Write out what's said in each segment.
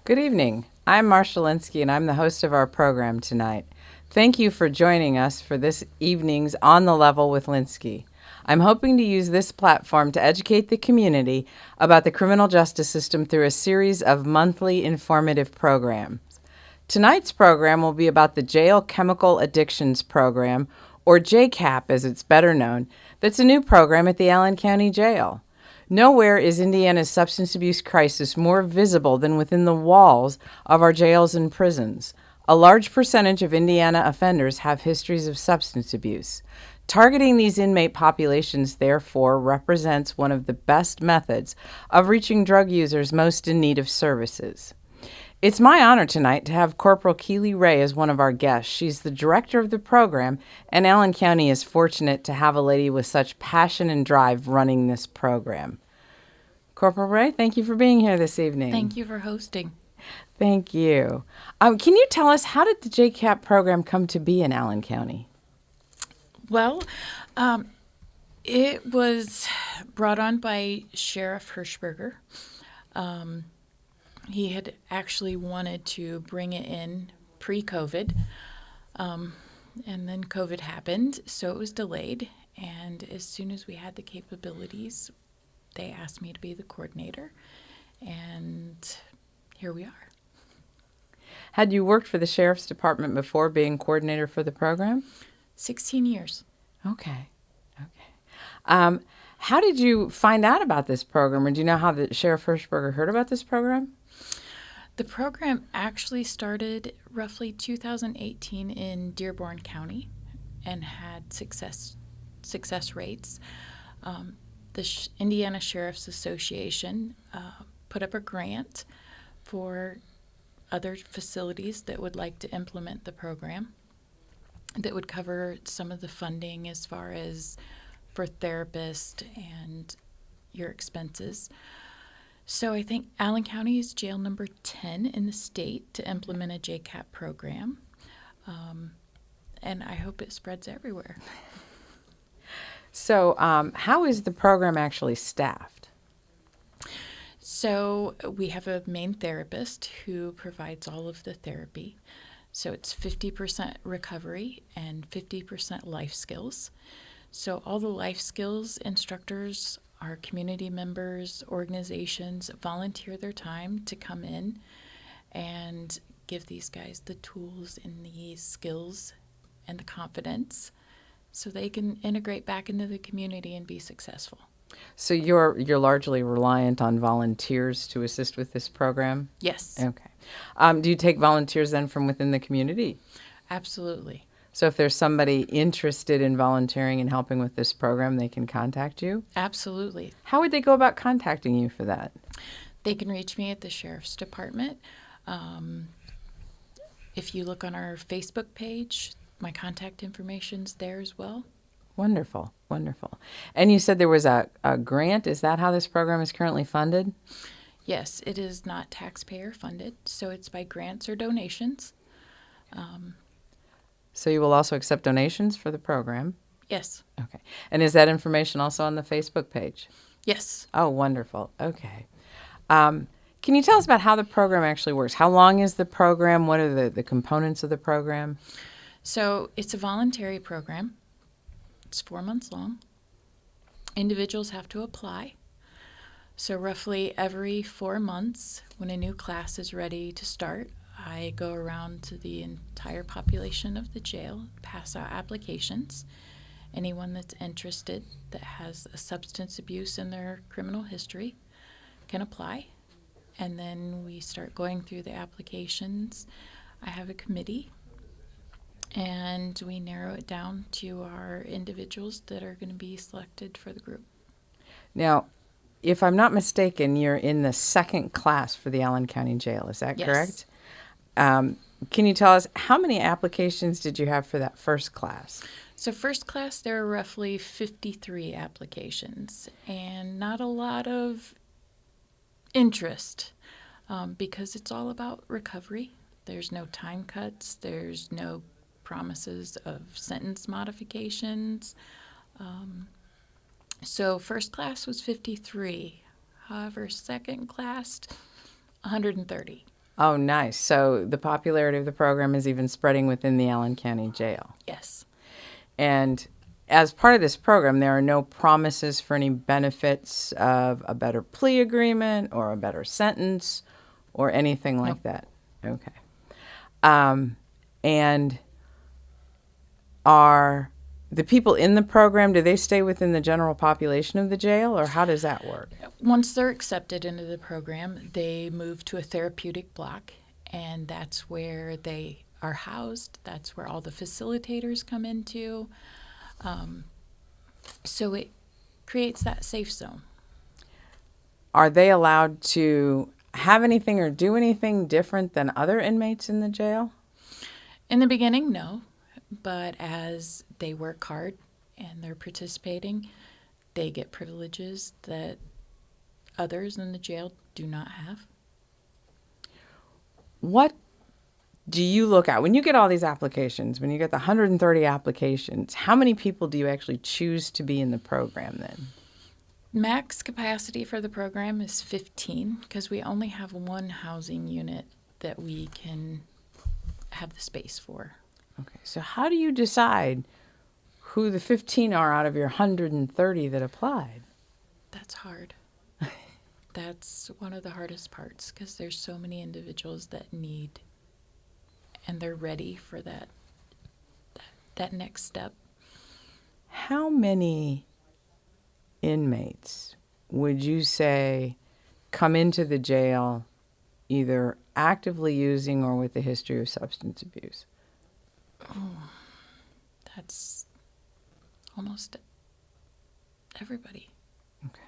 Good evening. I'm Marcia Linsky, and I'm the host of our program tonight. Thank you for joining us for this evening's On the Level with Linsky. I'm hoping to use this platform to educate the community about the criminal justice system through a series of monthly informative programs. Tonight's program will be about the Jail Chemical Addictions Program, or JCAP as it's better known, that's a new program at the Allen County Jail. Nowhere is Indiana's substance abuse crisis more visible than within the walls of our jails and prisons. A large percentage of Indiana offenders have histories of substance abuse. Targeting these inmate populations, therefore, represents one of the best methods of reaching drug users most in need of services. It's my honor tonight to have Corporal Keely Ray as one of our guests. She's the director of the program, and Allen County is fortunate to have a lady with such passion and drive running this program. Corporal Ray, thank you for being here this evening. Thank you for hosting. Thank you. Can you tell us, how did the JCAP program come to be in Allen County? Well, it was brought on by Sheriff Hirschberger. He had actually wanted to bring it in pre-COVID, and then COVID happened, so it was delayed. And as soon as we had the capabilities, they asked me to be the coordinator, and here we are. Had you worked for the Sheriff's Department before being coordinator for the program? 16 years. Okay. How did you find out about this program, or do you know how the Sheriff Hirschberger heard about this program? The program actually started roughly 2018 in Dearborn County and had success rates. The Indiana Sheriff's Association put up a grant for other facilities that would like to implement the program that would cover some of the funding as far as for therapists and your expenses. So I think Allen County is jail number 10 in the state to implement a JCAP program, and I hope it spreads everywhere. So how is the program actually staffed? So we have a main therapist who provides all of the therapy. So it's 50% recovery and 50% life skills. So all the life skills instructors, our community members, organizations volunteer their time to come in and give these guys the tools and the skills and the confidence so they can integrate back into the community and be successful. So you're largely reliant on volunteers to assist with this program? Yes. Okay. Do you take volunteers then from within the community? Absolutely. So if there's somebody interested in volunteering and helping with this program, they can contact you? Absolutely. How would they go about contacting you for that? They can reach me at the Sheriff's Department. If you look on our Facebook page, my contact information's there as well. Wonderful. And you said there was a grant. Is that how this program is currently funded? Yes, it is not taxpayer funded, so it's by grants or donations. So you will also accept donations for the program? Yes. Okay. And is that information also on the Facebook page? Yes. Oh, wonderful. Okay. Can you tell us about how the program actually works? How long is the program? What are the components of the program? So it's a voluntary program. It's 4 months long. Individuals have to apply. So roughly every 4 months, when a new class is ready to start, I go around to the entire population of the jail, pass out applications. Anyone that's interested that has a substance abuse in their criminal history can apply. And then we start going through the applications. I have a committee, and we narrow it down to our individuals that are going to be selected for the group. Now, if I'm not mistaken, you're in the second class for the Allen County Jail. Is that correct? Can you tell us how many applications did you have for that first class? So first class, there are roughly 53 applications, and not a lot of interest because it's all about recovery. There's no time cuts. There's no promises of sentence modifications. So first class was 53. However, second class, 130. Oh, nice. So the popularity of the program is even spreading within the Allen County Jail. Yes. And as part of this program, there are no promises for any benefits of a better plea agreement or a better sentence or anything like that. Okay. And are the people in the program, do they stay within the general population of the jail, or how does that work? Once they're accepted into the program, they move to a therapeutic block, and that's where they are housed. That's where all the facilitators come into. So it creates that safe zone. Are they allowed to have anything or do anything different than other inmates in the jail? In the beginning, no. But as they work hard and they're participating, they get privileges that others in the jail do not have. What do you look at when you get all these applications, when you get the 130 applications? How many people do you actually choose to be in the program then? Max capacity for the program is 15 because we only have one housing unit that we can have the space for. Okay, so how do you decide who the 15 are out of your 130 that applied? That's hard. That's one of the hardest parts because there's so many individuals that need and they're ready for that next step. How many inmates would you say come into the jail either actively using or with a history of substance abuse? Oh, that's almost everybody. Okay.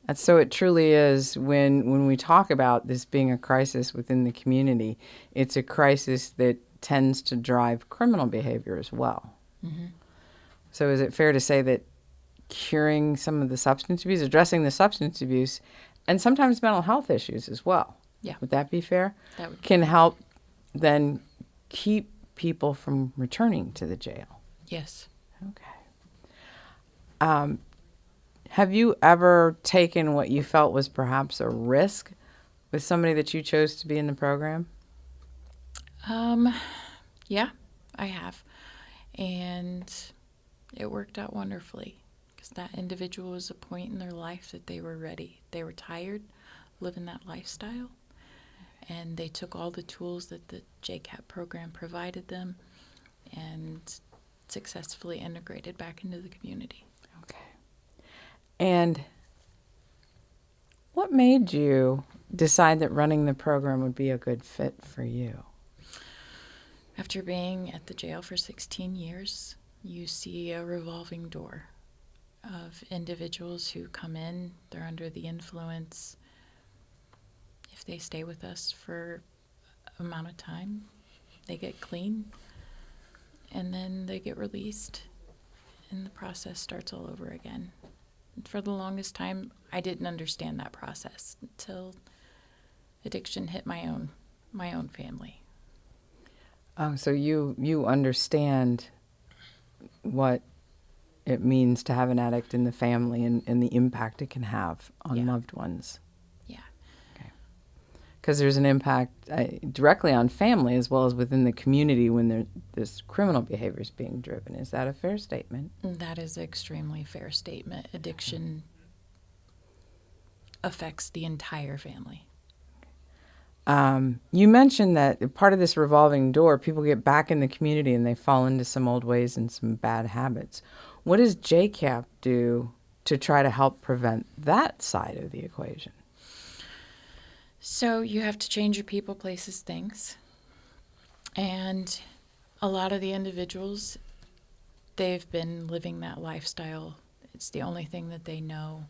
And so it truly is, when we talk about this being a crisis within the community, it's a crisis that tends to drive criminal behavior as well. Mm-hmm. So is it fair to say that curing some of the substance abuse, addressing the substance abuse, and sometimes mental health issues as well, Yeah. would that be fair? That would Can help then keep people from returning to the jail? Yes. Okay. Have you ever taken what you felt was perhaps a risk with somebody that you chose to be in the program? Yeah, I have. And it worked out wonderfully because that individual was a point in their life that they were ready. They were tired living that lifestyle, and they took all the tools that the JCAP program provided them and successfully integrated back into the community. Okay. And what made you decide that running the program would be a good fit for you? After being at the jail for 16 years, you see a revolving door of individuals who come in, they're under the influence. If they stay with us for an amount of time, they get clean, and then they get released, and the process starts all over again. And for the longest time, I didn't understand that process until addiction hit my own family. Oh, so you understand what it means to have an addict in the family and the impact it can have on loved ones. Yeah. Okay. Because there's an impact directly on family as well as within the community when this criminal behavior is being driven. Is that a fair statement? That is an extremely fair statement. Addiction affects the entire family. You mentioned that part of this revolving door, people get back in the community and they fall into some old ways and some bad habits. What does JCAP do to try to help prevent that side of the equation? So you have to change your people, places, things. And a lot of the individuals, they've been living that lifestyle. It's the only thing that they know.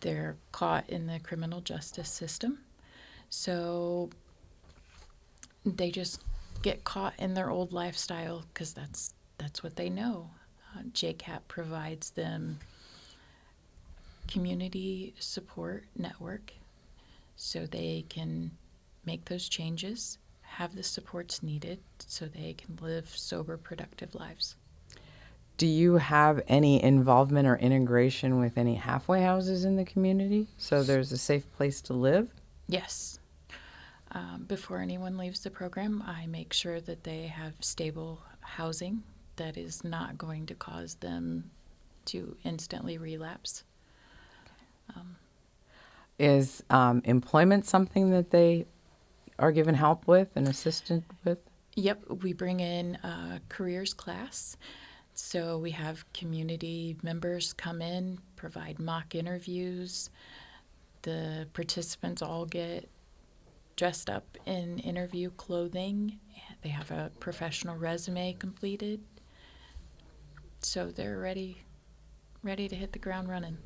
They're caught in the criminal justice system. So they just get caught in their old lifestyle because that's what they know. JCAP provides them community support network so they can make those changes, have the supports needed so they can live sober, productive lives. Do you have any involvement or integration with any halfway houses in the community so there's a safe place to live? Yes. Before anyone leaves the program, I make sure that they have stable housing that is not going to cause them to instantly relapse. Is employment something that they are given help with and assistance with? Yep, we bring in a careers class. So we have community members come in, provide mock interviews. The participants all get dressed up in interview clothing. They have a professional resume completed. So they're ready to hit the ground running.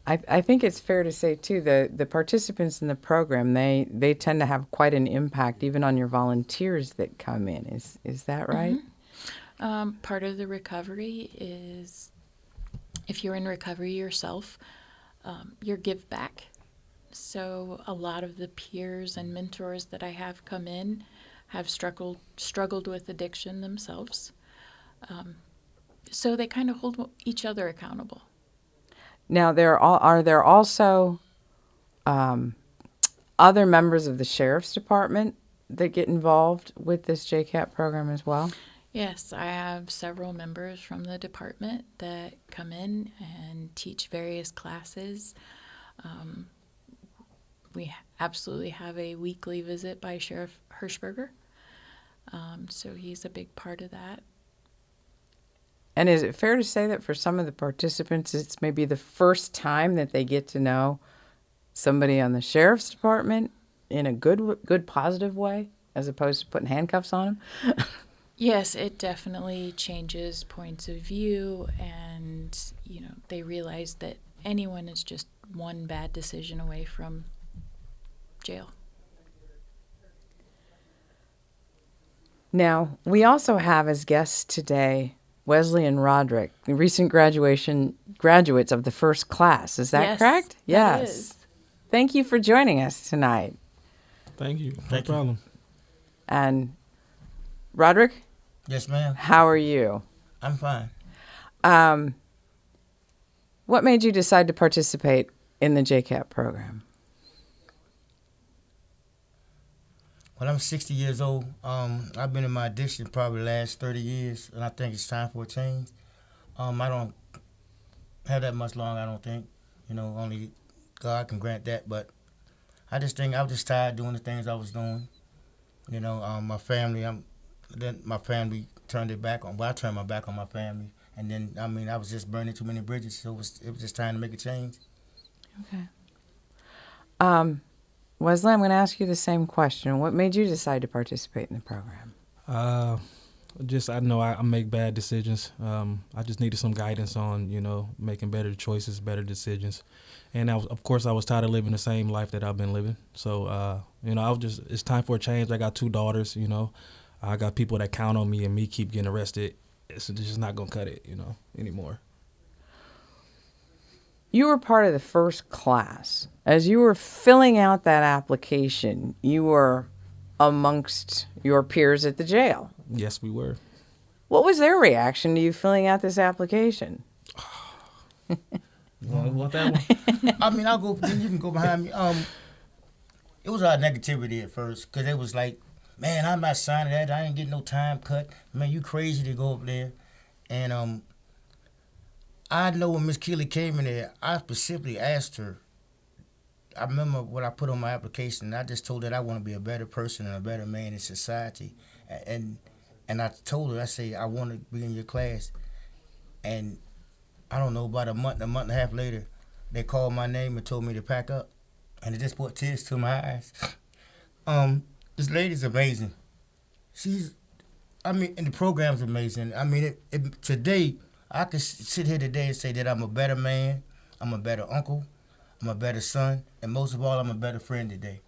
I think it's fair to say, too, the participants in the program, they tend to have quite an impact even on your volunteers that come in. Is that right? Mm-hmm. Part of the recovery is, if you're in recovery yourself, your give back. So a lot of the peers and mentors that I have come in have struggled with addiction themselves. So they kind of hold each other accountable. Now, are there also other members of the Sheriff's Department that get involved with this JCAP program as well? Yes, I have several members from the department that come in and teach various classes. We absolutely have a weekly visit by Sheriff Hirschberger, so he's a big part of that. And is it fair to say that for some of the participants, it's maybe the first time that they get to know somebody on the Sheriff's Department in a good positive way, as opposed to putting handcuffs on them? Yes, it definitely changes points of view, and they realize that anyone is just one bad decision away from jail. Now, we also have as guests today Wesley and Roderick, the recent graduates of the first class. Is that correct? Yes. That is. Thank you for joining us tonight. Thank you. No problem. And Roderick? Yes, ma'am. How are you? I'm fine. What made you decide to participate in the JCAP program? Well, I'm 60 years old. I've been in my addiction probably the last 30 years, and I think it's time for a change. I don't have that much longer, I don't think. Only God can grant that. But I just think I was just tired doing the things I was doing. My family, then my family turned it back on. Well, I turned my back on my family. And then, I was just burning too many bridges, so it was just time to make a change. Okay. Wesley, I'm going to ask you the same question. What made you decide to participate in the program? I know I make bad decisions. I just needed some guidance on, making better choices, better decisions. And of course, I was tired of living the same life that I've been living. So, it's time for a change. I got 2 daughters, I got people that count on me, and me keep getting arrested. It's just not going to cut it, anymore. You were part of the first class. As you were filling out that application, you were amongst your peers at the jail. Yes, we were. What was their reaction to you filling out this application? You want that one? I'll go. Then you can go behind me. It was a lot of negativity at first, because it was like, man, I'm not signing that. I ain't getting no time cut. Man, you crazy to go up there. And I know when Miss Keely came in there, I specifically asked her. I remember what I put on my application. I just told her that I want to be a better person and a better man in society. And I told her, I say, I want to be in your class. And I don't know, about a month and a half later, they called my name and told me to pack up. And it just brought tears to my eyes. This lady's amazing. And the program's amazing. Today, I could sit here today and say that I'm a better man, I'm a better uncle, I'm a better son, and most of all, I'm a better friend today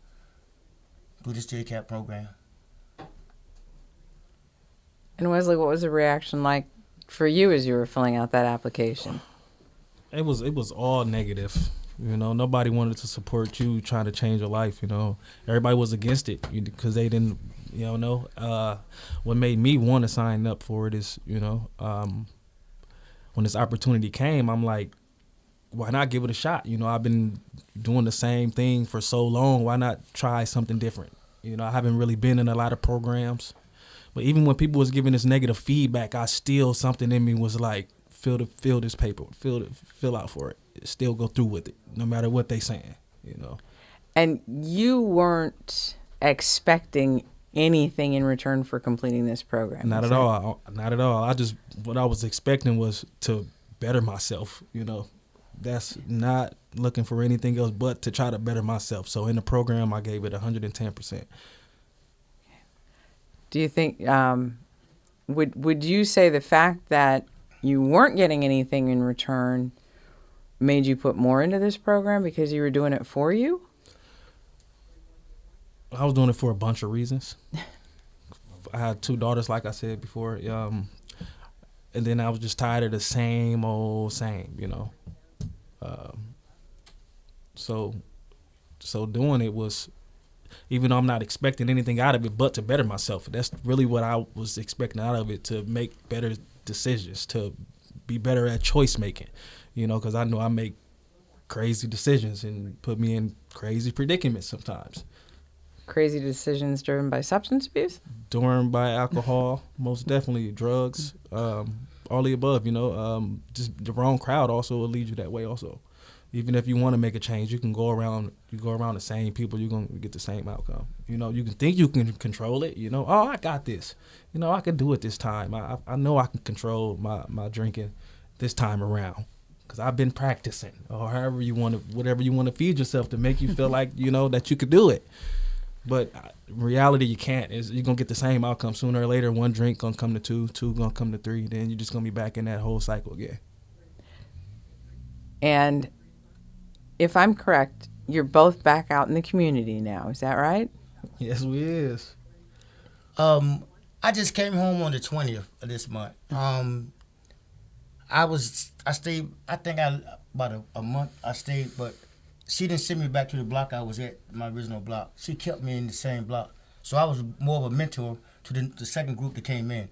through this JCAP program. And Wesley, what was the reaction like for you as you were filling out that application? It was all negative. Nobody wanted to support you trying to change your life. Everybody was against it because they didn't. What made me want to sign up for it is, when this opportunity came, I'm like, why not give it a shot? You know, I've been doing the same thing for so long. Why not try something different? You know, I haven't really been in a lot of programs. But even when people was giving this negative feedback, I still, something in me was like, fill this paper, fill out for it. Still go through with it, no matter what they saying, you know. And you weren't expecting anything in return for completing this program? Not at all. Not at all. What I was expecting was to better myself, you know. That's not looking for anything else but to try to better myself. So in the program, I gave it 110%. Do you think, would you say the fact that you weren't getting anything in return made you put more into this program because you were doing it for you? I was doing it for a bunch of reasons. I had 2 daughters, like I said before, and then I was just tired of the same old same, you know. So doing it was, even though I'm not expecting anything out of it but to better myself. That's really what I was expecting out of it, to make better decisions, to be better at choice making, you know, because I know I make crazy decisions and put me in crazy predicaments sometimes. Crazy decisions driven by substance abuse? Driven by alcohol, most definitely, drugs, all the above, you know. Just the wrong crowd also will lead you that way also. Even if you want to make a change, you go around the same people, you're going to get the same outcome. You know, you can think you can control it, you know. Oh, I got this. You know, I can do it this time. I know I can control my drinking this time around because I've been practicing, or however you want to, whatever you want to feed yourself to make you feel like, you know, that you could do it. But in reality, you can't. You're going to get the same outcome sooner or later. 1 drink going to come to 2 going to come to 3. Then you're just going to be back in that whole cycle again. And if I'm correct, you're both back out in the community now. Is that right? Yes, we is. I just came home on the 20th of this month. I stayed, I think about a month I stayed, but she didn't send me back to the block I was at, my original block. She kept me in the same block. So I was more of a mentor to the second group that came in.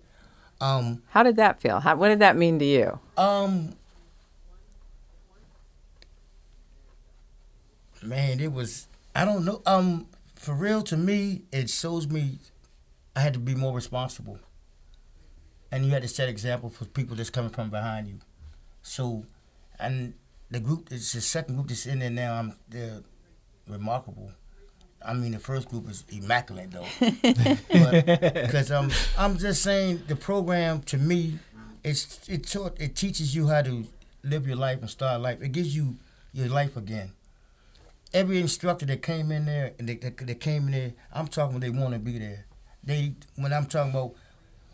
How did that feel? What did that mean to you? Man, it was, I don't know. For real, to me, it shows me I had to be more responsible. And you had to set example for people that's coming from behind you. So, and the group, it's the second group that's in there now, they're remarkable. I mean, the first group is immaculate, though. Because I'm just saying, the program, to me, it teaches you how to live your life and start life. It gives you your life again. Every instructor that came in there, and they came in there, I'm talking they want to be there. When I'm talking about,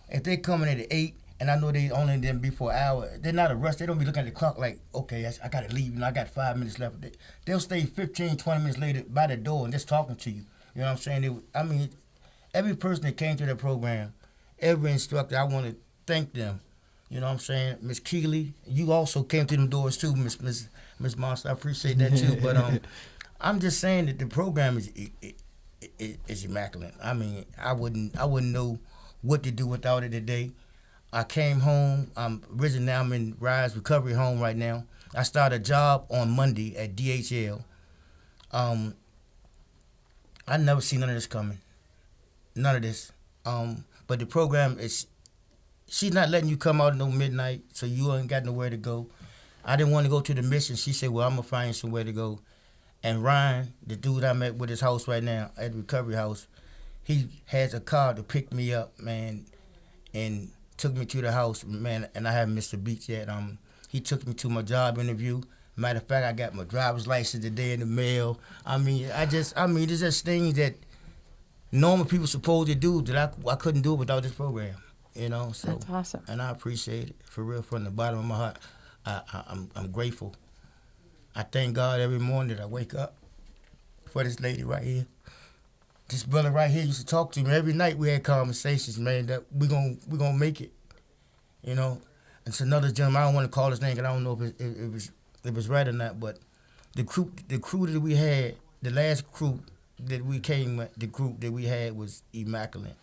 if they coming in at 8, and I know they only them be for an hour, they're not a rush. They don't be looking at the clock like, okay, I got to leave, I got 5 minutes left. They'll stay 15, 20 minutes later by the door and just talking to you. You know what I'm saying? Every person that came to the program, every instructor, I want to thank them. You know what I'm saying? Miss Keely, you also came to them doors too, Miss Monster. I appreciate that too. But I'm just saying that the program is immaculate. I mean, I wouldn't know what to do without it today. I came home. Originally I'm in Rise Recovery Home right now. I started a job on Monday at DHL. I never seen none of this coming. None of this. But the program she's not letting you come out at no midnight, so you ain't got nowhere to go. I didn't want to go to the mission. She said, well, I'm going to find you somewhere to go. And Ryan, the dude I'm at with his house right now, at the recovery house, he has a car to pick me up, man, and took me to the house, man, and I haven't missed a beat yet. He took me to my job interview. Matter of fact, I got my driver's license today in the mail. There's just things that normal people supposed to do that I couldn't do without this program, you know. So that's awesome. And I appreciate it, for real, from the bottom of my heart. I'm grateful. I thank God every morning that I wake up for this lady right here. This brother right here used to talk to me every night. We had conversations, man, that we gonna make it, you know. It's another gentleman. I don't want to call his name because I don't know if it was right or not. But the crew that we had, the last crew that we came with, the group that we had was immaculate.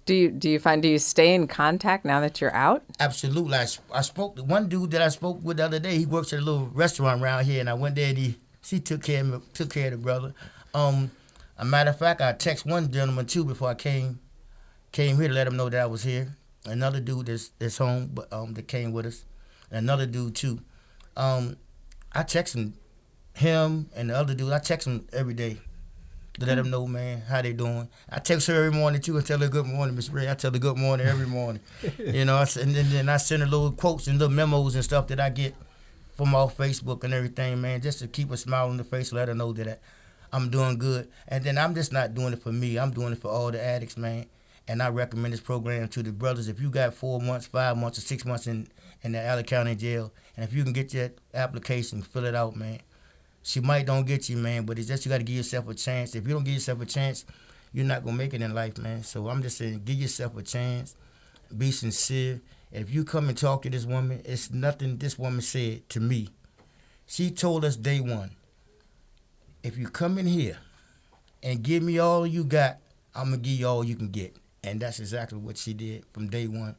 Do you stay in contact now that you're out? Absolutely. I spoke to one dude that I spoke with the other day. He works at a little restaurant around here, and I went there and she took care of the brother. A matter of fact, I text one gentleman too before I came here to let him know that I was here. Another dude that's home, but that came with us. And another dude too. I text him and the other dude. I text him every day to let them know, man, how they doing. I text her every morning, too, and tell her good morning, Miss Ray. I tell her good morning every morning. You know, and then I send her little quotes and little memos and stuff that I get from off Facebook and everything, man, just to keep a smile on the face, let her know that I'm doing good. And then I'm just not doing it for me. I'm doing it for all the addicts, man. And I recommend this program to the brothers. If you got 4 months, 5 months, or 6 months in the Allen County Jail, and if you can get that application, fill it out, man. She might don't get you, man, but it's just you got to give yourself a chance. If you don't give yourself a chance, you're not going to make it in life, man. So I'm just saying, give yourself a chance. Be sincere. And if you come and talk to this woman, it's nothing this woman said to me. She told us day one, if you come in here and give me all you got, I'm going to give you all you can get. And that's exactly what she did from day one.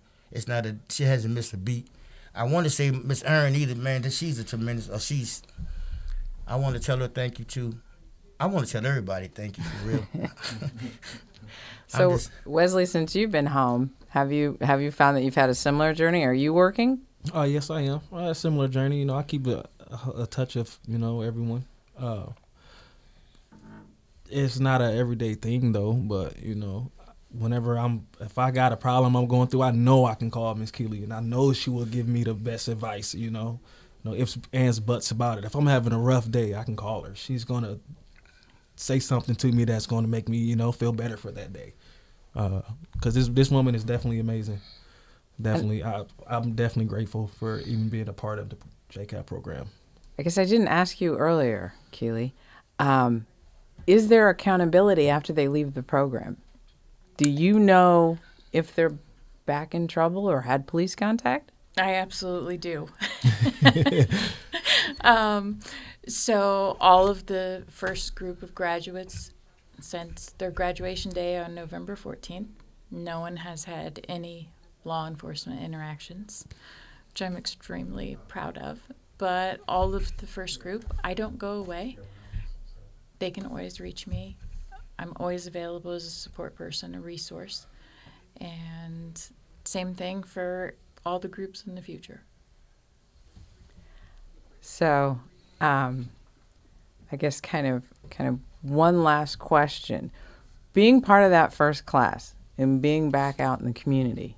She hasn't missed a beat. I want to say Miss Erin either, man, that she's a tremendous, I want to tell her thank you, too. I want to tell everybody thank you, for real. So, Wesley, since you've been home, have you found that you've had a similar journey? Are you working? Yes, I am. A similar journey. You know, I keep a touch of, everyone. It's not an everyday thing, though, but, if I got a problem I'm going through, I know I can call Miss Keely, and I know she will give me the best advice, No ifs, ands, buts about it. If I'm having a rough day, I can call her. She's going to say something to me that's going to make me, feel better for that day. Because this woman is definitely amazing. Definitely. I'm definitely grateful for even being a part of the JCAP program. I guess I didn't ask you earlier, Keely. Is there accountability after they leave the program? Do you know if they're back in trouble or had police contact? I absolutely do. So all of the first group of graduates, since their graduation day on November 14th, no one has had any law enforcement interactions, which I'm extremely proud of. But all of the first group, I don't go away. They can always reach me. I'm always available as a support person, a resource. And same thing for all the groups in the future. So, I guess kind of one last question. Being part of that first class and being back out in the community,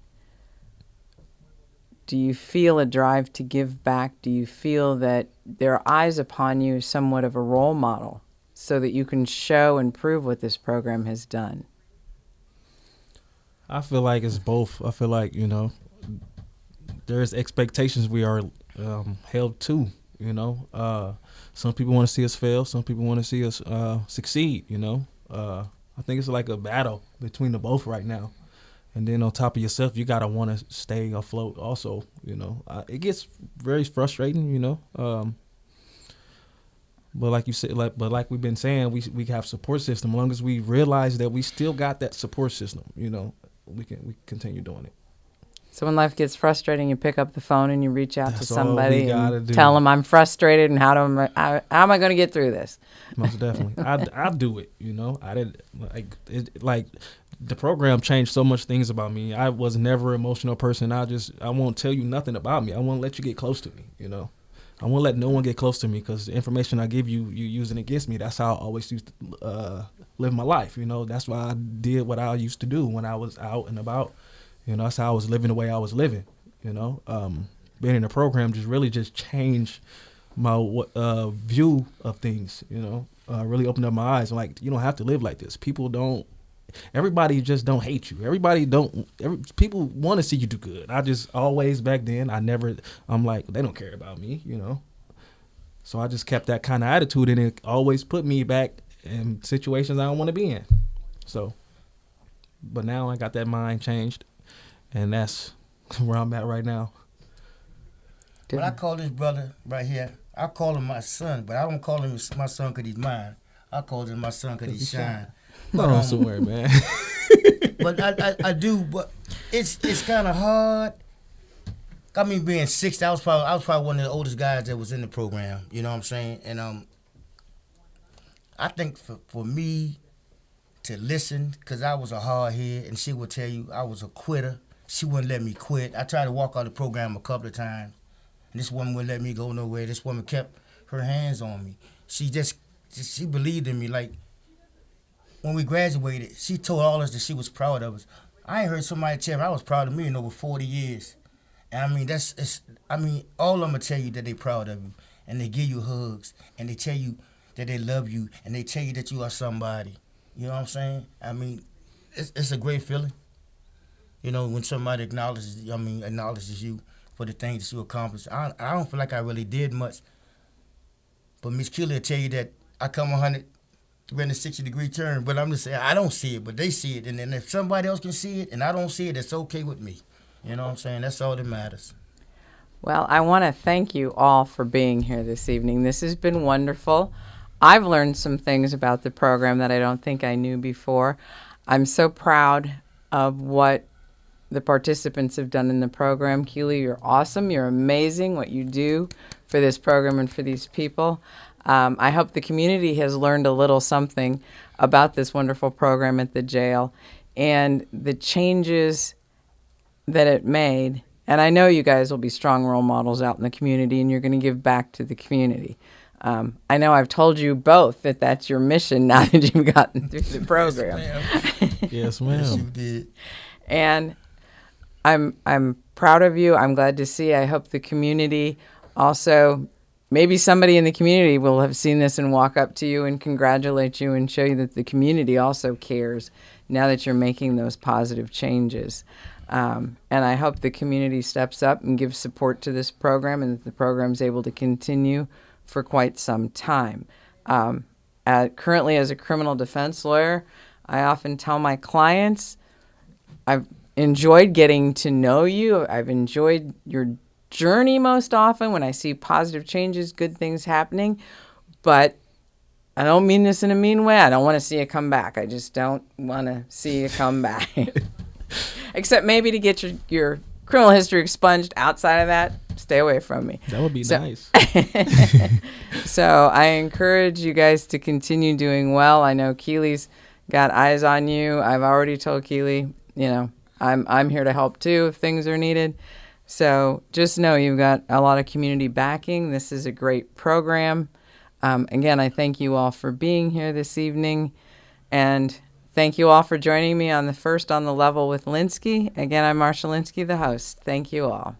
do you feel a drive to give back? Do you feel that there are eyes upon you, somewhat of a role model, so that you can show and prove what this program has done? I feel like it's both. I feel like, there's expectations we are held to, Some people want to see us fail. Some people want to see us succeed, I think it's like a battle between the both right now. And then on top of yourself, you got to want to stay afloat also, It gets very frustrating, But like you said, like we've been saying, we have support system. As long as we realize that we still got that support system, we continue doing it. So when life gets frustrating, you pick up the phone and you reach out That's to somebody and do. Tell them I'm frustrated and how am I going to get through this? Most definitely, I do it. I did like the program changed so much things about me. I was never an emotional person. I won't tell you nothing about me. I won't let you get close to me. I won't let no one get close to me because the information I give you, you using against me. That's how I always used to live my life. That's why I did what I used to do when I was out and about. That's how I was living the way I was living. Being in the program just changed my view of things. Really opened up my eyes. Like, you don't have to live like this. Everybody just don't hate you. People want to see you do good. I just always back then, I'm like, they don't care about me, So I just kept that kind of attitude, and it always put me back in situations I don't want to be in. So, but now I got that mind changed, and that's where I'm at right now. When I call this brother right here, I call him my son, but I don't call him my son because he's mine. I call him my son because he's shine. Hold on somewhere, man. But I do. But it's kind of hard. I mean, being 60, I was probably one of the oldest guys that was in the program. You know what I'm saying? And I think for me to listen, because I was a hard head, and she would tell you I was a quitter. She wouldn't let me quit. I tried to walk out the program a couple of times, and this woman wouldn't let me go nowhere. This woman kept her hands on me. She believed in me. Like, when we graduated, she told all us that she was proud of us. I ain't heard somebody tell me I was proud of me in over 40 years. And I mean, all of them will tell you that they proud of you, and they give you hugs, and they tell you that they love you, and they tell you that you are somebody. You know what I'm saying? I mean, it's a great feeling. You know, when somebody acknowledges you for the things that you accomplished. I don't feel like I really did much, but Miss Keely will tell you that I come 360-degree turn, but I'm just saying I don't see it, but they see it, and then if somebody else can see it and I don't see it, it's okay with me. You know what I'm saying? That's all that matters. Well, I want to thank you all for being here this evening. This has been wonderful. I've learned some things about the program that I don't think I knew before. I'm so proud of what the participants have done in the program. Keely, you're awesome. You're amazing what you do for this program and for these people. I hope the community has learned a little something about this wonderful program at the jail and the changes that it made. And I know you guys will be strong role models out in the community, and you're going to give back to the community. I know I've told you both that that's your mission now that you've gotten through the program. Yes, ma'am. Yes, you did. And I'm proud of you. I'm glad to see. I hope the community also, maybe somebody in the community will have seen this and walk up to you and congratulate you and show you that the community also cares now that you're making those positive changes. And I hope the community steps up and gives support to this program and that the program is able to continue for quite some time. Currently, as a criminal defense lawyer, I often tell my clients, I've enjoyed getting to know you. I've enjoyed your journey most often when I see positive changes, good things happening. But I don't mean this in a mean way. I don't want to see you come back. I just don't want to see you come back. Except maybe to get your criminal history expunged. Outside of that, stay away from me. That would be nice. So I encourage you guys to continue doing well. I know Keely's got eyes on you. I've already told Keely, I'm here to help too if things are needed. So just know you've got a lot of community backing. This is a great program. Again, I thank you all for being here this evening. And thank you all for joining me on the first On the Level with Linsky. Again, I'm Marsha Linsky, the host. Thank you all.